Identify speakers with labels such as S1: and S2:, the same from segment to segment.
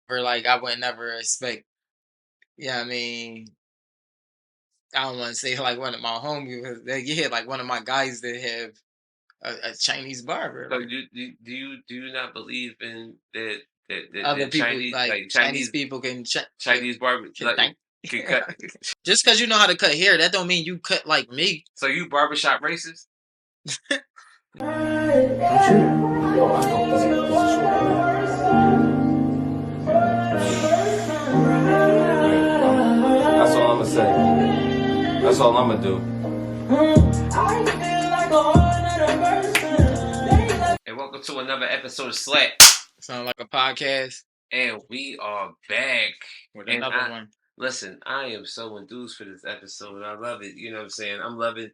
S1: Or like I would never expect. Yeah, I mean, I don't want to say like one of my homies. Yeah, like one of my guys that have a Chinese barber.
S2: So
S1: Like
S2: do you not believe in that
S1: other people,
S2: Chinese
S1: like
S2: like
S1: Chinese people can
S2: Chinese barber
S1: can
S2: like
S1: thank.
S2: can cut?
S1: Just because you know how to cut hair, that don't mean you cut like me.
S2: So you barbershop racist?
S3: Don't you? Yo, I know he's a short That's all I'ma say. That's all I'ma do.
S2: And welcome to another episode of Slack.
S1: Sound like a podcast
S2: And we are back.
S1: with
S2: And
S1: another one.
S2: listen, I am so enthused for this episode. I love it. You know what I'm saying? I'm loving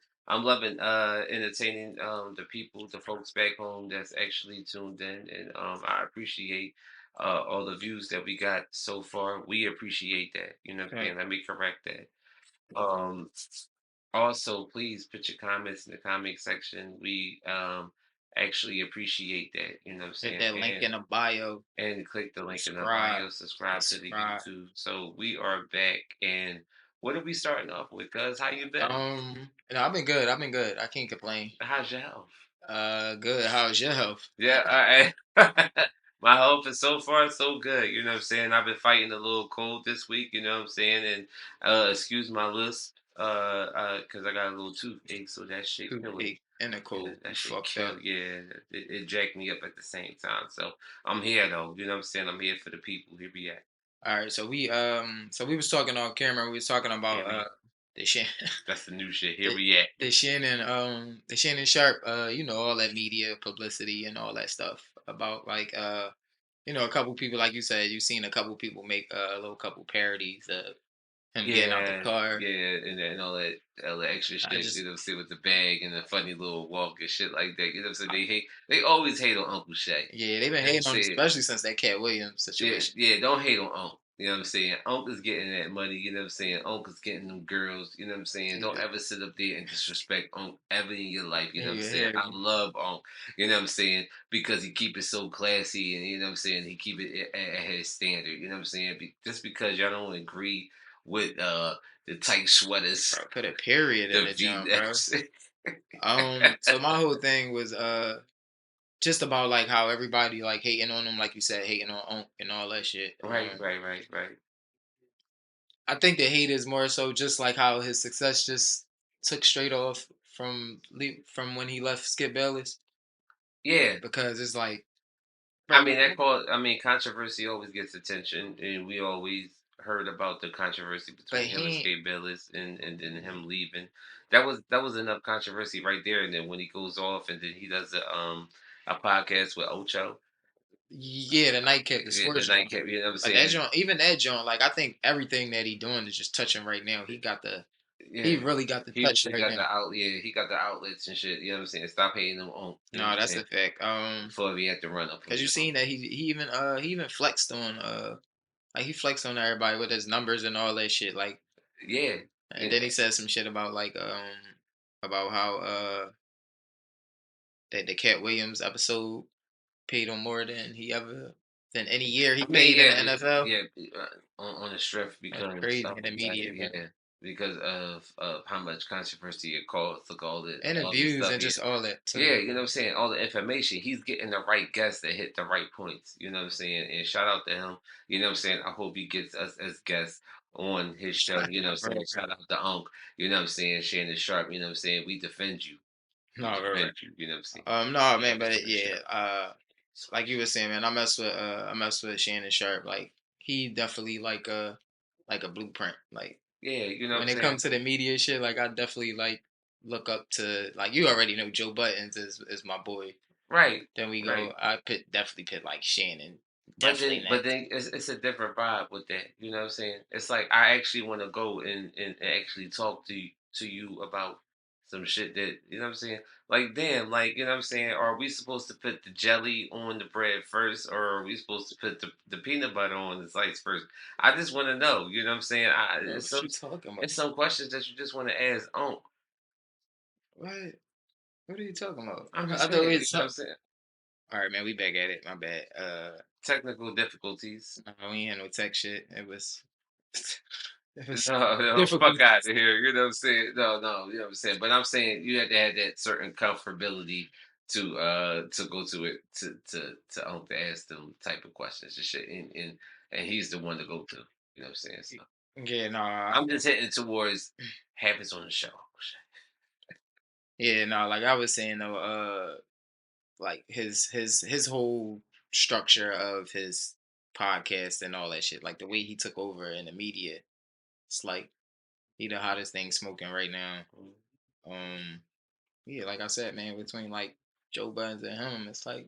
S2: entertaining the people, the folks back home that's actually tuned in, and I appreciate all the views that we got so far. We appreciate that. You know what I'm
S1: Okay.
S2: saying? Let me correct that. Um Also, please put your comments in the comment section. We actually appreciate that. You know what I'm
S1: Hit
S2: saying?
S1: that link in the bio.
S2: And click the link in the
S1: Subscribe.
S2: bio, subscribe to the
S1: Subscribe.
S2: YouTube. So we are back, and what are we starting off with? Cuz how you been?
S1: I've been good. I've been good. I can't complain.
S2: How's your health?
S1: Good. How's your health?
S2: Yeah, my health is so far so good. You know what I'm saying? I've been fighting a little cold this week. You know what I'm saying? And excuse my lisp, cause I got a little toothache, so that shit killing.
S1: Toothache and a
S2: Yeah,
S1: cold. You
S2: that shit
S1: fucked up.
S2: kill. Yeah, it jacked me up at the same time. So I'm here though. You know what I'm saying? I'm here for the people. Here we at.
S1: All right. So we was talking on camera. We was talking
S2: Here
S1: about
S2: we.
S1: the Shan
S2: That's the new shit. Here
S1: the,
S2: we at.
S1: the Shannon Sharp. All that media publicity and all that stuff about like a couple people, like you said, you've seen a couple people make a little couple parodies of him getting out the
S2: Yeah,
S1: car.
S2: yeah, and all the extra
S1: I
S2: shit, you
S1: just
S2: know, see with the bag and the funny little walk and shit like that. You know what I'm saying? They always hate on Uncle Shay.
S1: Yeah, they've been
S2: And
S1: hating on him,
S2: say,
S1: especially since that Cat Williams
S2: yeah,
S1: situation.
S2: yeah, don't hate on Unc. You know what I'm saying? Unc is getting that money, you know what I'm saying? Unc is getting them girls, you know what I'm saying? Don't
S1: Yeah,
S2: ever sit up there and disrespect Unc ever in your life, you know what I'm
S1: yeah,
S2: saying? I
S1: yeah.
S2: love Unc, you know what I'm saying? Because he keep it so classy and you know what I'm saying? He keep it at his standard, you know what I'm saying? Just because y'all don't agree with the tight sweaters,
S1: Bro, put a period in
S2: the
S1: the jump, bro.
S2: V-necks.
S1: So my whole thing was just about like how everybody like hating on him, like you said, hating on Unc and all that shit.
S2: Right.
S1: I think the hate is more so just like how his success just took straight off from when he left Skip Bayless,
S2: Yeah,
S1: because it's like,
S2: I
S1: bro,
S2: mean controversy always gets attention, and we always heard about the controversy
S1: but
S2: between him and
S1: he,
S2: Skate Bayless, and then him leaving. That was enough controversy right there. And then when he goes off, and then he does a podcast with Ocho,
S1: yeah, the nightcap, the
S2: yeah, the
S1: sports joint,
S2: nightcap. You know what I'm
S1: like that
S2: saying?
S1: joint, even that joint, like I think everything that he doing is just touching right now. He
S2: Yeah,
S1: really got the
S2: he
S1: touch
S2: really
S1: right
S2: got
S1: now.
S2: the out. Yeah, he got the outlets and shit. You know what I'm saying? Stop hating him on. You know what
S1: No,
S2: I'm
S1: that's
S2: saying?
S1: a fact.
S2: Before we had to run up on
S1: Cause you
S2: you.
S1: seen that he even flexed on like he flexed on everybody with his numbers and all that shit. Like,
S2: Yeah,
S1: and
S2: and
S1: then he said some shit about like about how that the Cat Williams episode paid him more than any year he
S2: I mean,
S1: played in the NFL.
S2: yeah, on the strength
S1: That's
S2: because
S1: crazy
S2: of
S1: in the
S2: that,
S1: media, bro.
S2: yeah, because of how much controversy it caused, took
S1: And the
S2: all the
S1: views
S2: stuff,
S1: and
S2: yeah,
S1: just all that too.
S2: yeah, you know what I'm saying, all the information, he's getting the right guests that hit the right points, you know what I'm saying, and shout out to him, you know what I'm saying. I hope he gets us as guests on his show, you know what I'm saying.
S1: Bro,
S2: Shout out to Unc, you know what I'm saying, Shannon Sharp, you know what I'm saying.
S1: no,
S2: We
S1: right.
S2: defend you, you know what I'm saying.
S1: No,
S2: We
S1: man,
S2: always
S1: but
S2: on the show.
S1: yeah, like you were saying, man, I mess with Shannon Sharp. Like he definitely like a blueprint. Like
S2: Yeah, you know what I'm
S1: when it
S2: saying.
S1: comes to the media shit, like I definitely like look up to, like, you already know Joe Buttons is my boy.
S2: Right,
S1: Then we
S2: right.
S1: go, I definitely put like Shannon definitely
S2: But
S1: next.
S2: then it's a different vibe with that. You know what I'm saying? It's like I actually want to go and actually talk to you about some shit that you know what I'm saying. Like damn, like you know what I'm saying. Are we supposed to put the jelly on the bread first, or are we supposed to put the peanut butter on the slice first? I just want to know. You know what I'm saying?
S1: Bro, what you talking about?
S2: It's some questions that you just want to ask.
S1: What? What are you talking about?
S2: I'm
S1: I
S2: just
S1: thought we
S2: saying.
S1: were
S2: You know what I'm
S1: talking.
S2: saying?
S1: All right, man, we back at it. My bad.
S2: Technical difficulties.
S1: We ain't had no tech shit. It was it was
S2: No, no, fuck
S1: difficult.
S2: out of here. You know what I'm saying? No, no, you know what I'm saying. But I'm saying you had to have that certain comfortability to go to it to ask them type of questions and shit. And he's the one to go to. You know what I'm saying? So
S1: Yeah, no,
S2: I'm just hitting towards habits on the show.
S1: yeah, no. Like I was saying though, like his whole structure of his podcast and all that shit, like the way he took over in the media, it's like he the hottest thing smoking right now. Um, yeah, like I said, man, between like Joe Budden and him, it's like,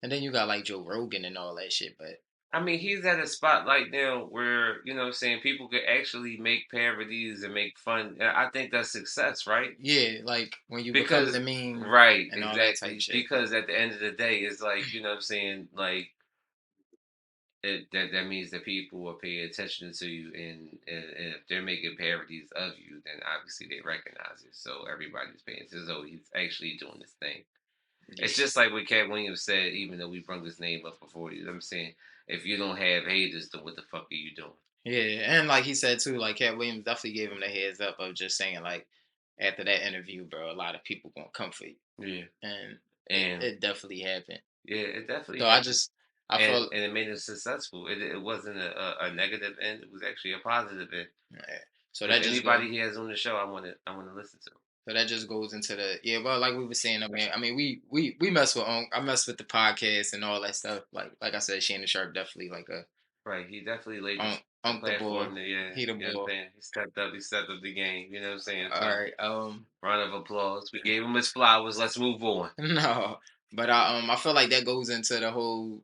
S1: and then you got like Joe Rogan and all that shit, but
S2: I mean, he's at a spotlight now where, you know what I'm saying, people could actually make parodies and make fun. I think that's success, right?
S1: yeah, like when you become the
S2: Because,
S1: meme
S2: right,
S1: and all that type
S2: exactly.
S1: shit.
S2: Because at the end of the day, it's like, you know what I'm saying, like, that means that people will pay attention to you, and if they're making parodies of you, then obviously they recognize it. So everybody's paying attention. So he's actually doing this thing. It's
S1: Yeah,
S2: just like what Cat Williams said, even though we brought his name up before. You know what I'm saying? If you don't have haters, then what the fuck are you doing?
S1: yeah, and like he said too, like Cat Williams definitely gave him the heads up of just saying like after that interview, bro, a lot of people gonna come for you,
S2: Yeah,
S1: and
S2: and
S1: it definitely happened.
S2: yeah, it definitely
S1: So I
S2: happened,
S1: just I
S2: and
S1: felt
S2: it made him successful. It wasn't a negative end. It was actually a positive end.
S1: yeah. So
S2: Because
S1: that just go
S2: anybody he has on the show, I want to listen to.
S1: so that just goes into the yeah, well, like we were saying, I mean, we mess with I mess with the podcast and all that stuff. Like I said, Shannon Sharp definitely like a
S2: Right, he definitely laid the
S1: the ball,
S2: platform. To, yeah,
S1: he the
S2: you know what I'm
S1: ball.
S2: saying. He stepped up the game. You know what I'm saying.
S1: All
S2: So
S1: right,
S2: round of applause. We gave him his flowers. Let's move on.
S1: no, but I feel like that goes into the whole.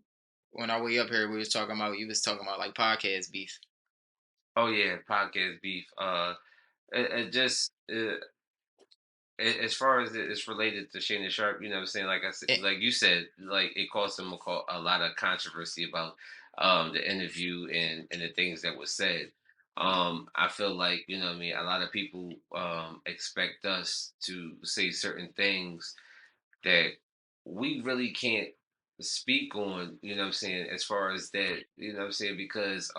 S1: When I way up here, we was talking about you was talking about like podcast beef.
S2: Oh yeah, podcast beef. It just as far as it's related to Shannon Sharp, you know what I'm saying? Like I said,
S1: Eh,
S2: like you said, like it caused him a lot of controversy about the interview and the things that were said. I feel like, you know what I mean, a lot of people expect us to say certain things that we really can't speak on, you know what I'm saying, as far as that, you know what I'm saying, because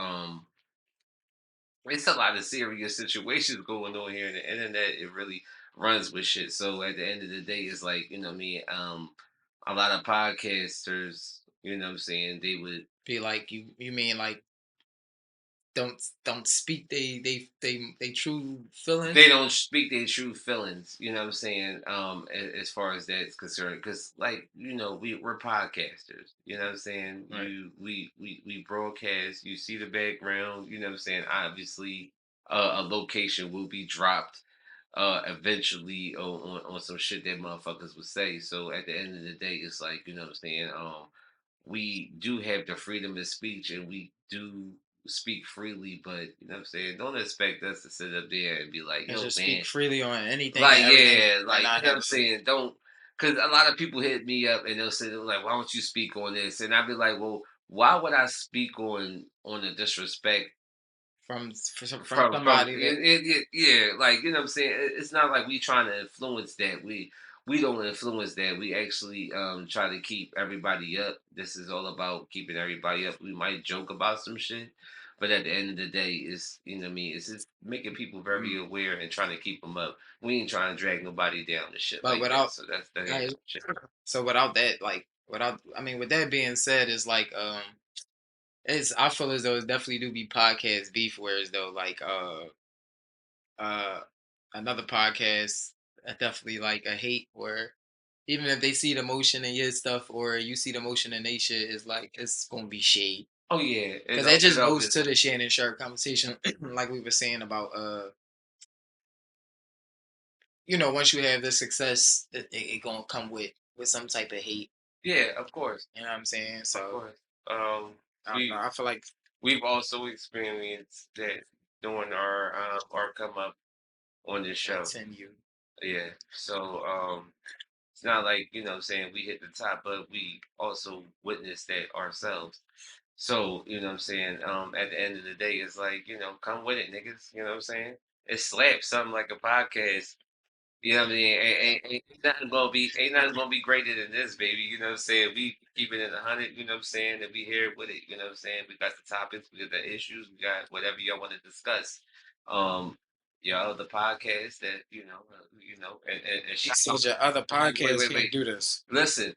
S2: it's a lot of serious situations going on here in the internet. It really runs with shit. So at the end of the day, it's like, you know what I mean, a lot of podcasters, you know what I'm saying, they would
S1: be like you mean like don't speak they true
S2: they
S1: feelings
S2: don't speak their true feelings, you know what I'm saying, as far as that's concerned. Because, like, you know, we're podcasters, you know what I'm saying.
S1: right
S2: We broadcast, you see the background, you know what I'm saying. Obviously, a location will be dropped eventually on some shit that motherfuckers would say. So at the end of the day, it's like, you know what I'm saying, we do have the freedom of speech, and we do speak freely, but you know what I'm saying, don't expect us to sit up there and be like,
S1: and
S2: yo,
S1: just
S2: man,
S1: speak freely on anything and
S2: like,
S1: everything
S2: yeah,
S1: and
S2: like, you
S1: not
S2: know what
S1: have
S2: I'm
S1: a
S2: saying, don't, because a lot of people hit me up and they'll say, they're like, why don't you speak on this? And I'd be like, well, why would I speak on the disrespect
S1: from
S2: from
S1: somebody that
S2: yeah, like, you know what I'm saying. It's not like we trying to influence that. We don't influence that. We actually try to keep everybody up. This is all about keeping everybody up. We might joke about some shit, but at the end of the day, it's, you know what I mean. It's just making people very aware and trying to keep them up. We ain't trying to drag nobody down and shit
S1: but
S2: like that.
S1: without
S2: So that ain't
S1: I,
S2: no shit.
S1: so without that like without I mean with that being said is like it's I feel as though it definitely do be podcast beef whereas though like uh another podcast definitely like a hate where even if they see the motion in your stuff or you see the motion in they shit is like it's gonna be shade
S2: Oh yeah,
S1: because that
S2: it
S1: just goes
S2: always.
S1: to the Shannon Sharp conversation like we were saying about once you have the success it gonna come with some type of hate,
S2: Yeah, of course,
S1: you know what I'm saying,
S2: of
S1: so
S2: course.
S1: I don't know,
S2: We
S1: I feel like
S2: we've also experienced that during our come up on this show.
S1: continue
S2: Yeah. So it's not like, you know what I'm saying, we hit the top, but we also witnessed that ourselves. So, you know what I'm saying, at the end of the day, it's like, you know, come with it, niggas. You know what I'm saying? It slaps something like a podcast. You know what I mean? Ain't nothing gonna be greater than this, baby. You know what I'm saying? We keep it in 100. You know what I'm saying? And we here with it. You know what I'm saying? We got the topics, we got the issues, we got whatever y'all want to discuss. Um, your other podcast that and
S1: You
S2: shout
S1: said
S2: out.
S1: your other podcast
S2: Wait.
S1: can't do this.
S2: Listen,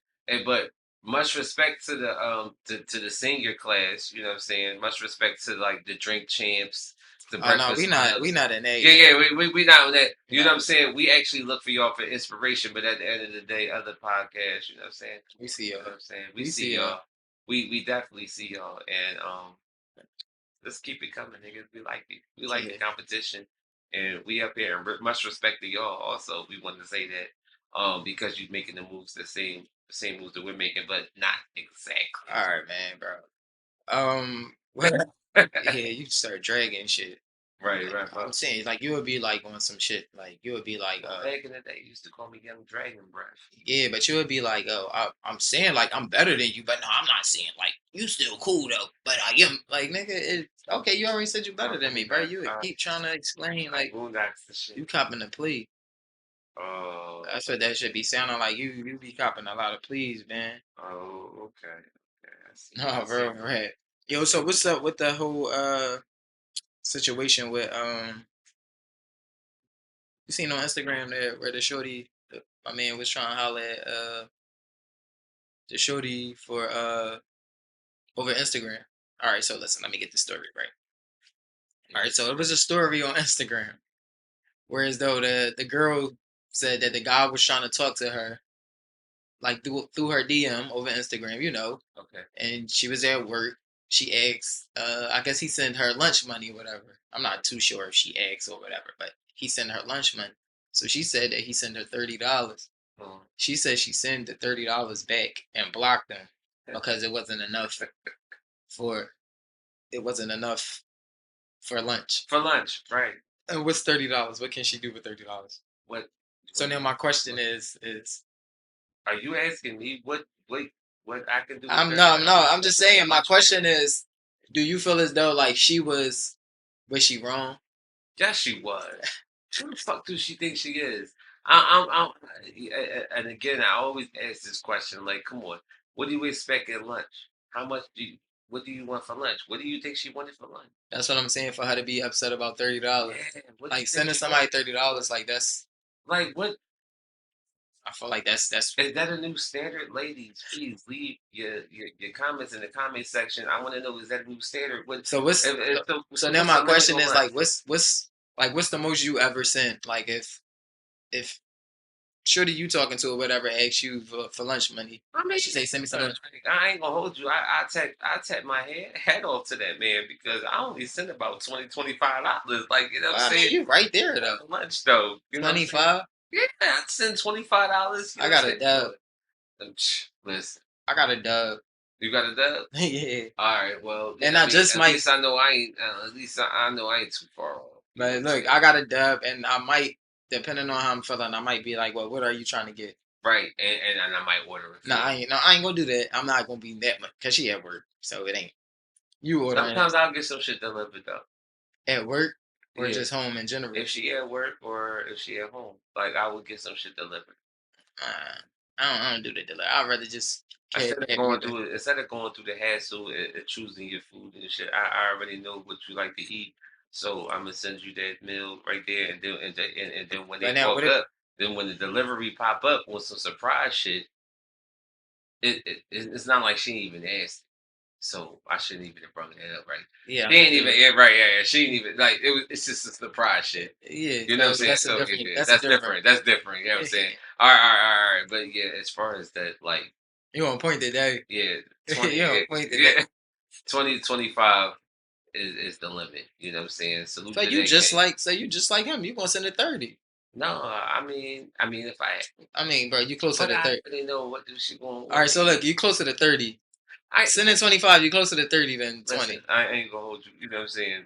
S2: but much respect to the to the senior class. You know what I'm saying? Much respect to like the drink champs, the
S1: Oh no,
S2: breakfast
S1: we
S2: clubs.
S1: not in that
S2: Yeah,
S1: yet.
S2: yeah, we not on that.
S1: We
S2: You know
S1: not
S2: what I'm
S1: in that.
S2: saying? We actually look for y'all for inspiration, but at the end of the day, other podcasts, you know what I'm saying?
S1: We see
S2: You know
S1: y'all.
S2: what I'm saying? We
S1: We
S2: see
S1: see y'all.
S2: y'all. We definitely see y'all, and let's keep it coming, niggas. We like it. We like the
S1: Yeah.
S2: competition, and we up here. And much respect to y'all. Also, we wanted to say that because you're making the moves the same moves that we're making, but not exactly.
S1: All right, man, bro. What? Yeah, you start dragging shit.
S2: Right,
S1: Like,
S2: right,
S1: I'm
S2: bro.
S1: saying, like you would be like on some shit. Like you would be like,
S2: Back in the day, you used to call me Young Dragon Breath.
S1: yeah, but you would be like, oh, I'm saying like I'm better than you, but no, I'm not saying like you still cool though. But I am like nigga, okay. You already said you better than me, bro. You would keep trying to explain like
S2: Boondocks the shit.
S1: you copping the plea.
S2: Oh,
S1: That's what that should be sounding like. You be copping a lot of pleas, man.
S2: oh, okay, okay. I see.
S1: No, bro, right. Yo, so what's up with the whole situation with you seen on Instagram there where the shorty my man was trying to holler at the shorty for over Instagram. All right, so listen, let me get the story right. All right, so it was a story on Instagram, whereas though the girl said that the guy was trying to talk to her like through her DM over Instagram, you know,
S2: Okay.
S1: and she was at work. She asked, I guess he sent her lunch money or whatever. I'm not too sure if she asked or whatever, but he sent her lunch money. So she said that he sent her $30. She said she sent the $30 back and blocked him because for it wasn't enough for lunch.
S2: For lunch, right?
S1: And what's $30? What can she do with $30?
S2: What?
S1: So now my question is
S2: Are you asking me what I can do with
S1: I'm
S2: $30?
S1: no, I'm just saying my question is, do you feel as though like was she wrong?
S2: Yes, she was. Who the fuck do she think she is? And again, I always ask this question: like, come on, what do you expect at lunch? How much do you? What do you want for lunch? What do you think she wanted for lunch?
S1: That's what I'm saying for her to be upset about $30.
S2: Yeah, what do you
S1: Like
S2: think
S1: sending
S2: she
S1: somebody
S2: wanted?
S1: $30, like that's
S2: Like, what
S1: I feel like that's
S2: is that a new standard? Ladies, please leave your comments in the comment section. I want to know, is that a new standard? What
S1: so what's so now
S2: what's
S1: my
S2: the limit
S1: question
S2: on
S1: is
S2: lunch?
S1: like what's the most you ever sent? Like if Shorty you talking to or whatever asks you for lunch money,
S2: I mean,
S1: she say send me some lunch.
S2: I ain't gonna hold you. I take my head off to that man because I only send about $25. Like, you know what I'm
S1: Well, I mean
S2: saying?
S1: you right there though.
S2: For lunch though. You know what I'm saying?
S1: 25.
S2: Yeah, I send $25. You
S1: I
S2: know what
S1: got
S2: I'm
S1: a
S2: saying?
S1: dub.
S2: Listen,
S1: I got a dub.
S2: you got a dub?
S1: Yeah.
S2: All right, well,
S1: And
S2: I
S1: I
S2: mean,
S1: just
S2: at
S1: might
S2: least I know I ain't. At least I know I ain't too far off. You know what
S1: but
S2: I'm
S1: look,
S2: saying?
S1: I got a dub and I might depending on how I'm feeling, I might be like, well, what are you trying to get?
S2: Right, and I might order it.
S1: No, I ain't gonna do that. I'm not gonna be that much because she at work, so it ain't you ordering
S2: Sometimes I'll get some shit delivered though.
S1: at work or
S2: Yeah,
S1: just home in general.
S2: if she at work or if she at home, like I would get some shit delivered.
S1: Uh, I don't do the delivery. I'd rather just cash
S2: Instead of
S1: app you the.
S2: going through the hassle and choosing your food and shit, I already know what you like to eat, so I'm gonna send you that meal right there, and then when
S1: But
S2: they
S1: now,
S2: walk
S1: what if?
S2: up, then when the delivery pop up with some surprise shit, it's not like she ain't even asked, so I shouldn't even have brought it up, right?
S1: Yeah,
S2: She ain't even right, yeah, she ain't even like it's just a surprise shit.
S1: yeah.
S2: You know what I'm
S1: So
S2: saying?
S1: that's a
S2: So
S1: different.
S2: yeah,
S1: That's a
S2: that's
S1: different.
S2: different. That's different. You know what I'm saying? All right. But yeah, as far as that, like,
S1: You on point today?
S2: yeah,
S1: You
S2: 20,
S1: on point today?
S2: yeah, 2025 is the limit. You know what I'm saying? Salute
S1: So
S2: to
S1: you
S2: that
S1: just
S2: game.
S1: like him. You gonna send a 30?
S2: No, I mean, if I,
S1: I mean, bro, you closer
S2: but
S1: to
S2: I
S1: 30.
S2: already know what is she going.
S1: All right, so look, you closer to 30.
S2: I
S1: Sending 25, you closer to 30 than
S2: listen.
S1: 20.
S2: I ain't gonna hold you. You know what I'm saying?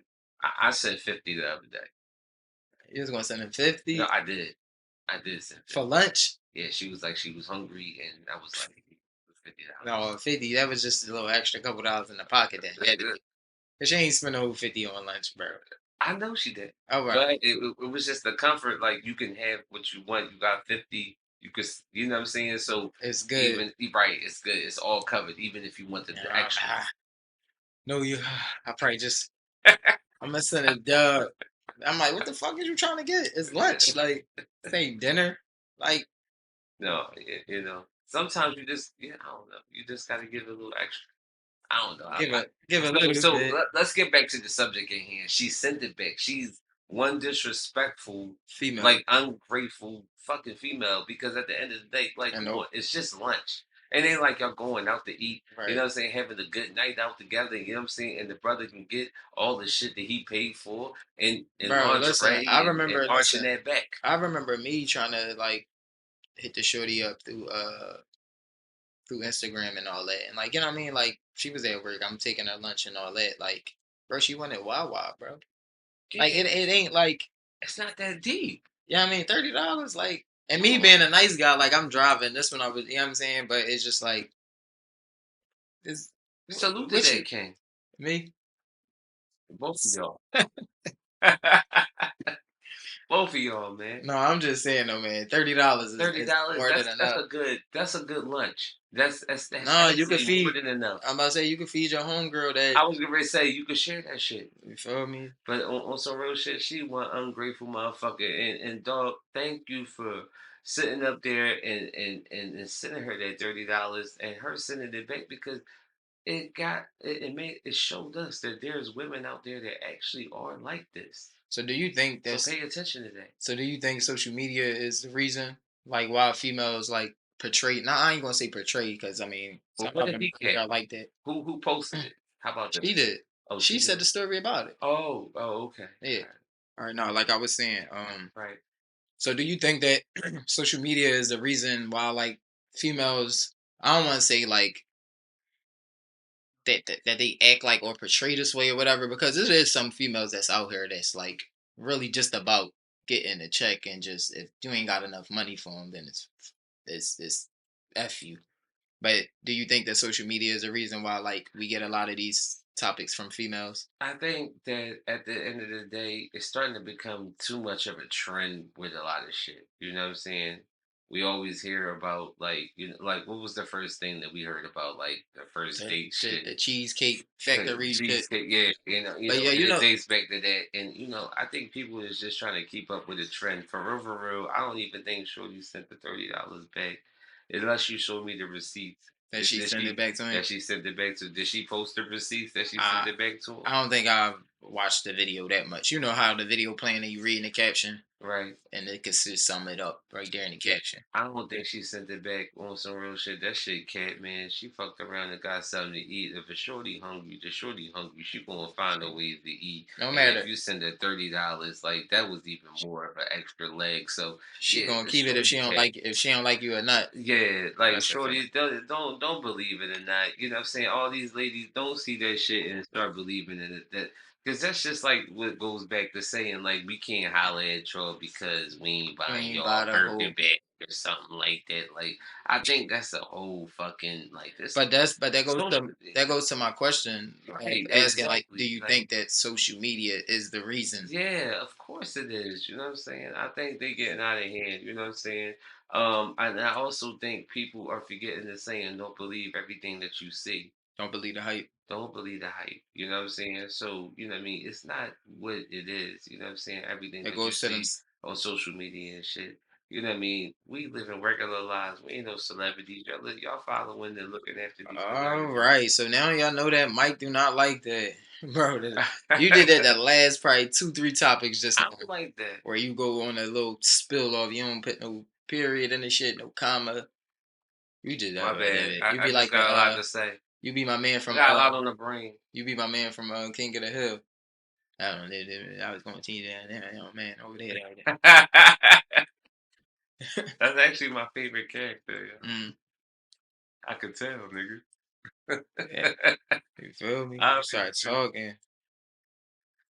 S2: I said 50 the other day.
S1: You was gonna send him
S2: No,
S1: 50
S2: I did. I did send 50.
S1: for lunch?
S2: Yeah, she was like she was hungry, and I was like $50.
S1: No, 50. That was just a little extra couple dollars in the pocket then. Yeah, because she ain't spend a whole 50 on lunch, bro.
S2: I know she did.
S1: All right.
S2: But it was just the comfort, like, you can have what you want. You got 50, you know what I'm saying? So,
S1: It's good.
S2: even right, it's good. It's all covered, even if you wanted the extras.
S1: No, you. I probably just. I'm gonna send a dub. I'm like, what the fuck is you trying to get? It's lunch. Like, say dinner. Like,
S2: No, sometimes you just, yeah, I don't know. You just got to give a little extra. I don't know.
S1: give a
S2: So,
S1: little bit.
S2: let's get back to the subject at hand. She sent it back. She's one disrespectful,
S1: Female.
S2: like, ungrateful fucking female. Because at the end of the day, like,
S1: I
S2: come
S1: know.
S2: on, it's just lunch. It ain't like y'all going out to eat. You
S1: Right.
S2: know what I'm saying? Having a good night out together. You know what I'm saying? And the brother can get all the shit that he paid for and
S1: Bro, listen.
S2: lingerie and arching that back.
S1: I remember me trying to like hit the shorty up through Instagram and all that, and like you know what I mean. Like she was at work. I'm taking her lunch and all that. Like, bro, she wanted Wawa, bro. Like
S2: Yeah,
S1: it ain't like
S2: it's not that deep.
S1: yeah, I mean $30, like, and me being a nice guy, like I'm driving. This one I was, you know what I'm saying, but it's just like this.
S2: Salute to
S1: Which
S2: that king.
S1: me?
S2: Both of y'all. Both of y'all, man.
S1: No, I'm just saying though, man. $30 is
S2: $30.
S1: more than
S2: That's
S1: enough.
S2: That's a good lunch. That's
S1: No, you could
S2: actually
S1: feed.
S2: more than enough.
S1: I'm about to say you could feed your homegirl that.
S2: I was gonna say you could share that shit.
S1: You feel me?
S2: But on some real shit, she one ungrateful motherfucker. And dog, thank you for sitting up there and sending her that $30 and her sending it back because it showed us that there's women out there that actually are like this.
S1: So do you think
S2: So
S1: that's
S2: pay attention to that.
S1: so do you think social media is the reason like why females like portray? Now I ain't gonna say portray because I mean
S2: But
S1: some
S2: what if
S1: other
S2: he
S1: people
S2: can't?
S1: are like that.
S2: Who posted it? How about that?
S1: She did.
S2: Oh,
S1: She
S2: she
S1: said
S2: did.
S1: the story about it.
S2: Oh, okay.
S1: Yeah.
S2: All
S1: All right. No, like I was saying.
S2: right.
S1: So do you think that social media is the reason why like females? I don't want to say like that they act like or portray this way or whatever because there is some females that's out here that's like really just about getting a check and just if you ain't got enough money for them then it's f you. But do you think that social media is a reason why like we get a lot of these topics from females?
S2: I think that at the end of the day, it's starting to become too much of a trend with a lot of shit. You know what I'm saying? We always hear about like like what was the first thing that we heard about like the first date shit?
S1: The cheesecake factory shit.
S2: Cheesecake, yeah,
S1: But yeah,
S2: and
S1: you
S2: it
S1: know,
S2: dates back to that. And I think people is just trying to keep up with the trend. For real, I don't even think Shorty sent the $30 back, unless you show me the receipts.
S1: that she sent it back to him.
S2: That she sent it back to? Did she post the receipts that she sent
S1: I
S2: it back to him?
S1: I don't think I've watched the video that much. You know how the video playing and you reading the caption
S2: Right.
S1: and it could just sum it up right there in the caption.
S2: I don't think she sent it back on some real shit. That shit cat, man. She fucked around and got something to eat. If a shorty hungry, the shorty hungry. She gonna find a way to eat.
S1: No
S2: And
S1: matter.
S2: if you send her $30, like that was even more of an extra leg. So
S1: She
S2: yeah,
S1: gonna
S2: the
S1: keep it if
S2: shorty
S1: she don't
S2: cat.
S1: like if she don't like you or not.
S2: Yeah, like
S1: That's a fact.
S2: shorty, don't believe it or not. You know what I'm saying? All these ladies don't see that shit and start believing in it. Because that's just like what goes back to saying like we can't holler at y'all because we ain't
S1: You
S2: buying
S1: ain't buy
S2: y'all
S1: the whole.
S2: Birkin bag or something like that. Like I think that's a whole fucking like this.
S1: But that goes
S2: Social,
S1: to my question of
S2: right?
S1: asking like, do
S2: Exactly.
S1: you
S2: Like
S1: think that social media is the reason?
S2: yeah, of course it is. You know what I'm saying? I think they getting out of hand. You know what I'm saying? And I also think people are forgetting the saying, "Don't believe everything that you see."
S1: Don't believe the hype.
S2: Don't believe the hype. You know what I'm saying? So, you know what I mean? It's not what it is. You know what I'm saying? Everything
S1: It
S2: that you
S1: goes to them.
S2: see on social media and shit. You know what I mean? We live in regular lives. We ain't no celebrities. Y'all following and looking after these
S1: All
S2: celebrities.
S1: right, so now y'all know that Mike do not like that, bro. You did that the last probably 2-3 topics just
S2: I
S1: now,
S2: don't like that.
S1: where you go on a little spill off. You don't put no period in the shit, no comma. You did that.
S2: My bad.
S1: You
S2: I
S1: be
S2: just
S1: like the
S2: got a lot to say.
S1: you be my man
S2: I
S1: from
S2: got a lot on the brain.
S1: you be my man from King of the Hill. I don't know. I was going to tease that man over there.
S2: That's actually my favorite character. Yeah.
S1: Mm,
S2: I could tell, nigga.
S1: yeah, you feel me?
S2: I
S1: You start talking.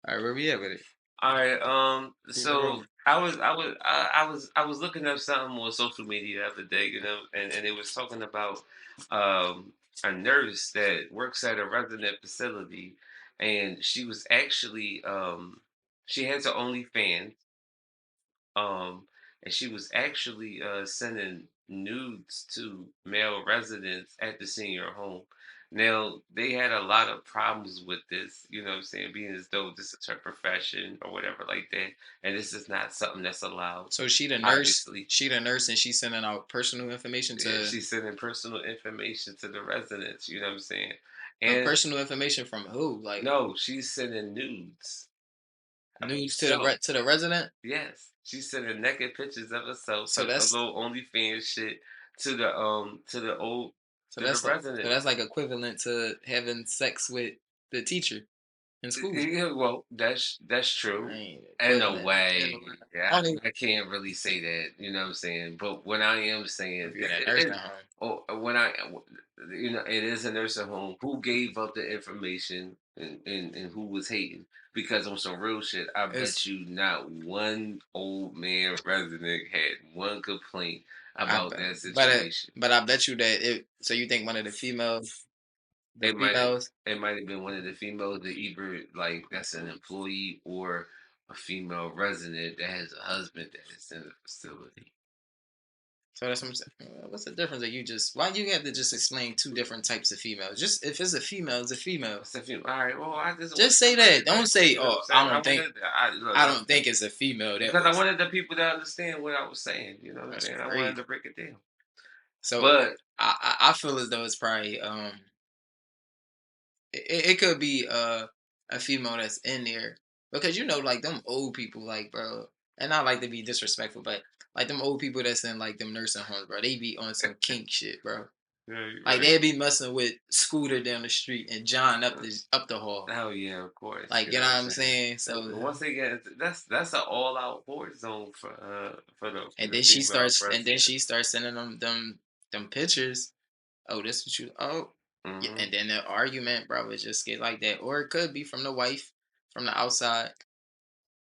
S1: All right, where we at with it?
S2: All right.
S1: Keep it
S2: So
S1: rolling.
S2: I was looking up something on social media the other day, and it was talking about um a nurse that works at a resident facility, and she was actually She has her OnlyFans. And she was actually sending nudes to male residents at the senior home. Now they had a lot of problems with this, you know what I'm saying, being as though this is her profession or whatever like that, and this is not something that's allowed.
S1: So she the nurse.
S2: Obviously,
S1: She the nurse, and she's sending out personal information
S2: yeah,
S1: to.
S2: she's sending personal information to the residents. You know what I'm saying? And
S1: Personal information from who? Like
S2: no, she's sending nudes of
S1: news to the
S2: herself.
S1: to the resident.
S2: Yes, she's sending naked pictures of herself,
S1: So
S2: a
S1: that's
S2: little OnlyFans shit to the old
S1: so
S2: to the
S1: that's so
S2: residents.
S1: that's like equivalent to having sex with the teacher in school.
S2: Yeah, well, that's
S1: I
S2: true.
S1: ain't
S2: In a
S1: equivalent.
S2: way,
S1: I
S2: yeah,
S1: don't even
S2: I can't really say that. You know what I'm saying? But what I am saying,
S1: if you're in a nursing home.
S2: when I, you know, it is a nursing home. Who gave up the information and who was hating? Because on some real shit, I
S1: It's
S2: bet you not one old man resident had one complaint
S1: I
S2: about
S1: bet,
S2: that situation.
S1: but I bet you that it. So you think one of the females, the
S2: It might have
S1: females.
S2: it might have been one of the females that either like that's an employee or a female resident that has a husband that is in the facility.
S1: So that's what I'm saying. What's the difference that you just? Why you have to just explain two different types of females? Just if it's a female, it's a female.
S2: It's a female. All right. Well, I just
S1: Just
S2: want
S1: say that.
S2: somebody
S1: Don't
S2: back.
S1: say,
S2: You know what
S1: "Oh,
S2: I'm saying? I wanted
S1: I
S2: look
S1: don't think it's a female." That
S2: because I
S1: was
S2: wanted the people to understand what I was saying. You know what I'm
S1: that's
S2: saying? I wanted
S1: crazy.
S2: to break it down.
S1: So
S2: But
S1: I feel as though it's probably it could be a female that's in there because you know like them old people like bro, and I like to be disrespectful, but like them old people that's in like them nursing homes, bro, they be on some kink shit, bro.
S2: yeah, you're
S1: Like
S2: right.
S1: they'd be messing with Scooter down the street and John up the hall.
S2: Oh yeah, of course.
S1: Like
S2: You
S1: you
S2: know
S1: know
S2: what
S1: what
S2: I'm
S1: I'm
S2: saying?
S1: saying? So
S2: Once they get into, that's an all out war zone for
S1: and
S2: the
S1: then
S2: female resident.
S1: she starts sending them pictures. Oh, this what you yeah,
S2: Hmm.
S1: and then the argument, bro, would just get like that. Or it could be from the wife, from the outside.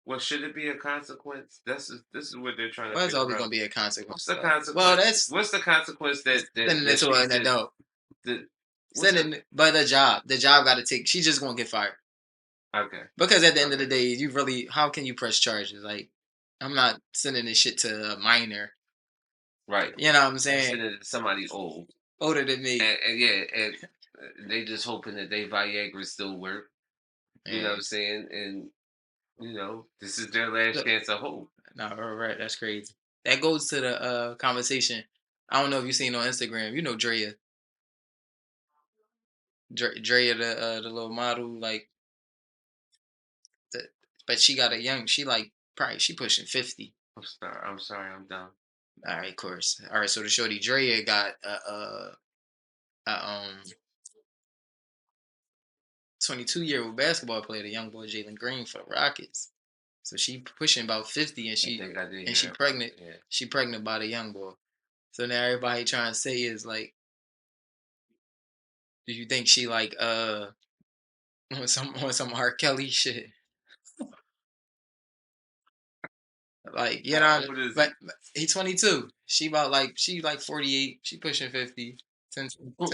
S2: Well, should it be a consequence? This is what they're trying to
S1: Well, it's
S2: figure
S1: always
S2: out.
S1: gonna be a
S2: What's
S1: consequence.
S2: the
S1: Well,
S2: consequence?
S1: that's
S2: What's the consequence
S1: sending it
S2: that
S1: to
S2: she
S1: an
S2: said?
S1: adult.
S2: The what's the
S1: Sending, but the job got to take. She's just gonna get fired
S2: okay?
S1: because at the end of the
S2: Okay,
S1: day, you really, how can you press charges? Like, I'm not sending this shit to a minor.
S2: right.
S1: You know what I'm
S2: They
S1: saying?
S2: send it to somebody old,
S1: Older than me.
S2: and yeah, and they just hoping that they Viagra still work. You know what
S1: And
S2: I'm saying? And you know, this is their last
S1: look,
S2: chance of hope.
S1: no, right, that's crazy. That goes to the conversation. I don't know if you seen on Instagram. You know Drea, Drea, the little model, like the, but she got a young. She like probably she pushing 50.
S2: I'm sorry. I'm done.
S1: All right, of course. All right, so the shorty Drea got a 22-year-old basketball player, the young boy Jalen Green for the Rockets. So she pushing about 50, and
S2: I think I did
S1: she
S2: hear about
S1: pregnant.
S2: it. Yeah.
S1: She pregnant by the young boy. So now everybody trying to say is like, do you think she like on some R. Kelly shit? Like you
S2: How
S1: know,
S2: old is
S1: but
S2: he?
S1: he 22. She like 48. She pushing 50. 10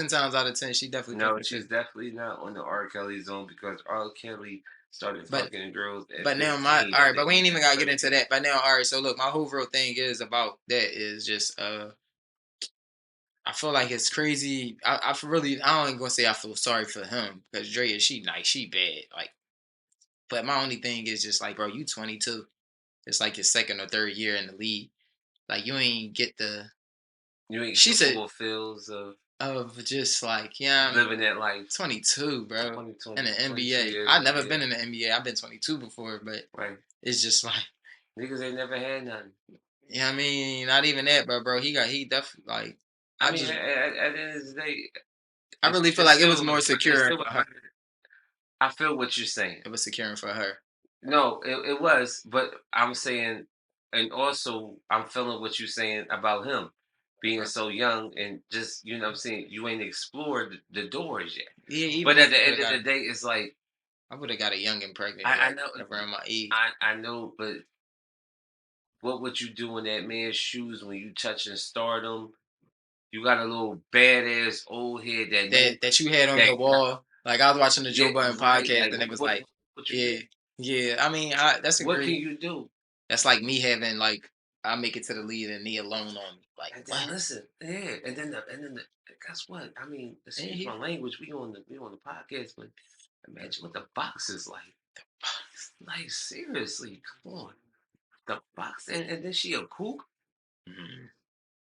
S1: times out of 10, she definitely
S2: No,
S1: pushing
S2: she's
S1: 50.
S2: definitely not on the R. Kelly zone because R. Kelly started
S1: But
S2: fucking girls at
S1: but now my
S2: 15
S1: all
S2: at
S1: right,
S2: the
S1: but we ain't
S2: age
S1: even
S2: of
S1: gotta get into
S2: 30.
S1: that. But now, all right, so look, my whole real thing is about that is just I feel like it's crazy. I don't even gonna say I feel sorry for him because Drea, she nice, she bad. Like, but my only thing is just like, bro, you 22. It's like your second or third year in the league. Like you ain't get the
S2: You ain't
S1: she
S2: the
S1: said
S2: full feels
S1: of just like, yeah, I mean,
S2: living that life.
S1: 22, bro. In the
S2: 22
S1: NBA.
S2: years
S1: I've
S2: in the
S1: never
S2: NBA.
S1: been in the NBA. I've been 22 before, but
S2: Right.
S1: it's just like,
S2: Niggas ain't never had nothing.
S1: yeah, I mean, not even that, bro. He definitely like,
S2: I
S1: I
S2: mean,
S1: just,
S2: at the end of the day,
S1: I really feel
S2: it's
S1: like it was
S2: still
S1: more
S2: it's
S1: secure
S2: still
S1: for her.
S2: I feel what you're saying.
S1: It was securing for her.
S2: No, it was, but I'm saying, and also I'm feeling what you're saying about him being so young and just, you know what I'm saying, you ain't explored the doors yet.
S1: Yeah,
S2: But
S1: even
S2: at
S1: if
S2: the
S1: I would
S2: end
S1: have
S2: of
S1: got,
S2: the day, it's like,
S1: I would have got a young and pregnant,
S2: I
S1: like
S2: know,
S1: around my age.
S2: I know, but what would you do in that man's shoes when you touching stardom? You got a little badass old head that know
S1: That you had on
S2: that
S1: your wall. Like I was watching the
S2: yeah,
S1: Joe Budden
S2: right.
S1: podcast,
S2: Like
S1: and it was
S2: what
S1: like,
S2: what you
S1: yeah,
S2: do?
S1: Yeah, I mean, that's a
S2: What can
S1: great.
S2: you do?
S1: That's like me having like I make it to the lead and me alone on me. Like
S2: And then
S1: what?
S2: listen, yeah, and then guess what? I mean,
S1: Man,
S2: excuse my language. We on the podcast, but imagine what the box is like. Like seriously, come on, the box, and then she a kook.
S1: Mhm.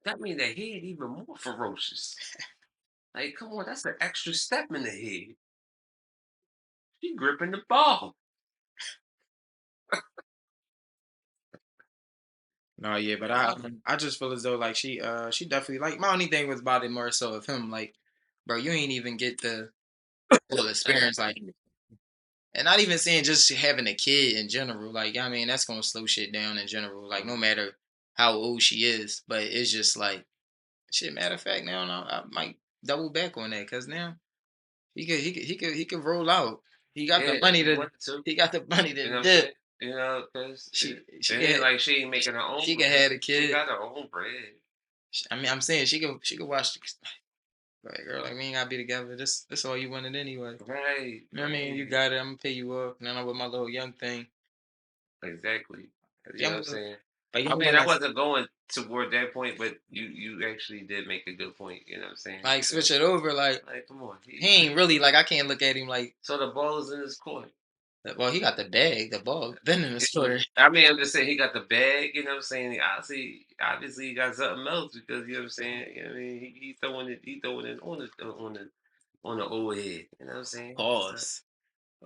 S2: That means the head even more ferocious. Like, come on, that's an extra step in the head. She gripping the ball.
S1: No, yeah, but I just feel as though like she definitely like my only thing was about it more so of him like, bro, you ain't even get the full experience like, and not even saying just having a kid in general. Like, I mean, that's gonna slow shit down in general. Like, no matter how old she is, but it's just like shit. Matter of fact, now I might double back on that because now he could roll out. He got
S2: Yeah,
S1: the
S2: if
S1: money
S2: you
S1: to
S2: wanted to,
S1: he got the money
S2: you
S1: to
S2: know what I'm
S1: dip.
S2: saying? You know, because
S1: She
S2: it ain't
S1: can
S2: like she ain't making her own
S1: she can
S2: bread.
S1: have the
S2: She
S1: kid.
S2: got her own bread.
S1: I mean, I'm saying she could watch. Like, girl, like we ain't gotta be together. This all you wanted anyway.
S2: Right,
S1: You know what I mean? You
S2: right.
S1: got it. I'm gonna pay you up. Now I'm with my little young thing.
S2: Exactly. You know what I'm
S1: Young,
S2: saying?
S1: a
S2: I
S1: young
S2: mean,
S1: one
S2: I
S1: that's
S2: wasn't going toward that point, but you actually did make a good point. You know what I'm saying?
S1: like switch it over. Like
S2: Like, come on,
S1: he
S2: he
S1: ain't really like I can't look at him like.
S2: so the ball is in his court.
S1: Well, he got the bag, the ball, been in the
S2: Yeah.
S1: store.
S2: I mean, I'm just saying he got the bag. You know what I'm saying? Obviously, he got something else because you know what I'm saying. You know what I mean, he throwing it on the old head. You know what I'm saying? So,
S1: Pause.